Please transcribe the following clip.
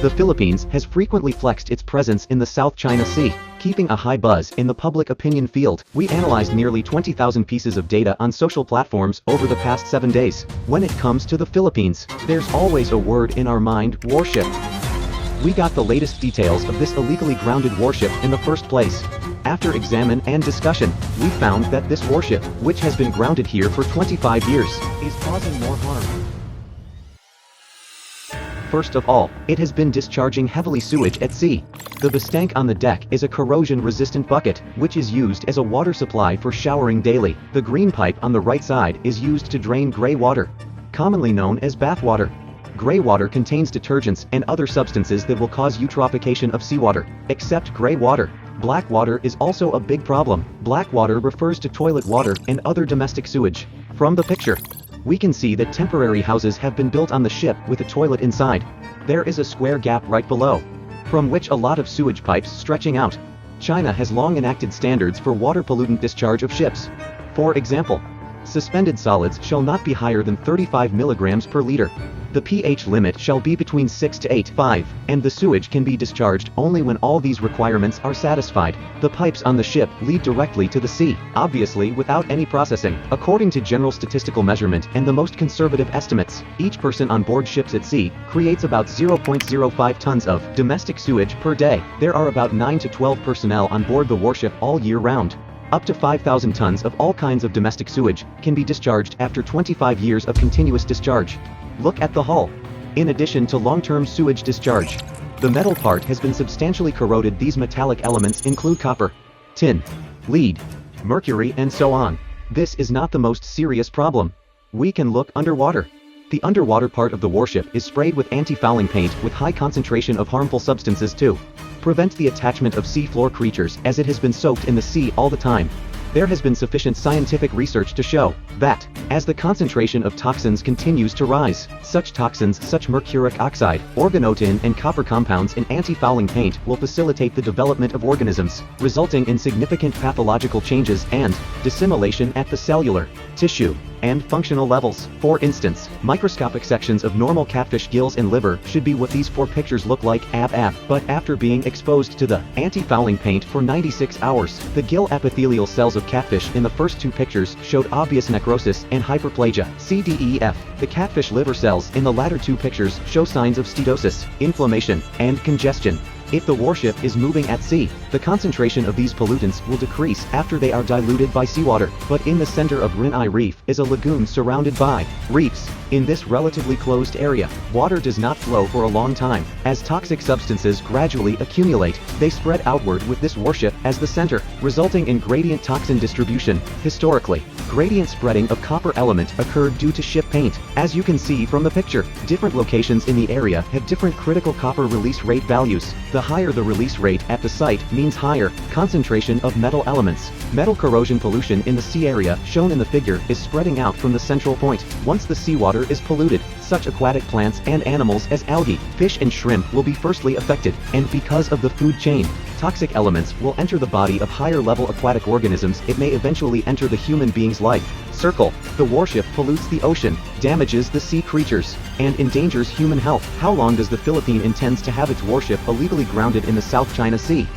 The Philippines has frequently flexed its presence in the South China Sea, keeping a high buzz in the public opinion field. We analyzed nearly 20,000 pieces of data on social platforms over the past 7 days. When it comes to the Philippines, there's always a word in our mind: Warship. We got the latest details of this illegally grounded warship in the first place. After examine and discussion, we found that this warship, which has been grounded here for 25 years, is causing more harm. First of all, it has been discharging heavily sewage at sea. The Bastank on the deck is a corrosion-resistant bucket, which is used as a water supply for showering daily. The green pipe on the right side is used to drain gray water, commonly known as bath water. Gray water contains detergents and other substances that will cause eutrophication of seawater. Except gray water, black water is also a big problem. Black water refers to toilet water and other domestic sewage. From the picture, we can see that temporary houses have been built on the ship with a toilet inside. There is a square gap right below, from which a lot of sewage pipes stretching out. China has long enacted standards for water pollutant discharge of ships. For example, suspended solids shall not be higher than 35 milligrams per liter. The pH limit shall be between 6 to 8.5, and the sewage can be discharged only when all these requirements are satisfied. The pipes on the ship lead directly to the sea, obviously without any processing. According to general statistical measurement and the most conservative estimates, each person on board ships at sea creates about 0.05 tons of domestic sewage per day. There are about 9 to 12 personnel on board the warship all year round. Up to 5,000 tons of all kinds of domestic sewage can be discharged after 25 years of continuous discharge. Look at the hull. In addition to long-term sewage discharge, the metal part has been substantially corroded. These metallic elements include copper, tin, lead, mercury, and so on. This is not the most serious problem. We can look underwater. The underwater part of the warship is sprayed with anti-fouling paint with high concentration of harmful substances to prevent the attachment of seafloor creatures, as it has been soaked in the sea all the time. There has been sufficient scientific research to show that, as the concentration of toxins continues to rise, such toxins such mercuric oxide, organotin, and copper compounds in anti-fouling paint will facilitate the development of organisms, resulting in significant pathological changes and dissimilation at the cellular, tissue, and functional levels. For instance, microscopic sections of normal catfish gills and liver should be what these 4 pictures look like. But after being exposed to the anti-fouling paint for 96 hours, the gill epithelial cells of catfish in the first 2 pictures showed obvious necrosis and hyperplasia. CDEF. The catfish liver cells in the latter 2 pictures show signs of steatosis, inflammation, and congestion. If the warship is moving at sea, the concentration of these pollutants will decrease after they are diluted by seawater. But in the center of Rinai Reef is a lagoon surrounded by reefs. In this relatively closed area, water does not flow for a long time. As toxic substances gradually accumulate, they spread outward with this warship as the center, resulting in gradient toxin distribution. Historically, gradient spreading of copper element occurred due to ship paint. As you can see from the picture, different locations in the area have different critical copper release rate values. The higher the release rate at the site means higher concentration of metal elements. Metal corrosion pollution in the sea area shown in the figure is spreading out from the central point. Once the seawater is polluted, such aquatic plants and animals as algae, fish, and shrimp will be firstly affected, and because of the food chain, toxic elements will enter the body of higher-level aquatic organisms. It may eventually enter the human being's life circle. The warship pollutes the ocean, damages the sea creatures, and endangers human health. How long does the Philippines intend to have its warship illegally grounded in the South China Sea?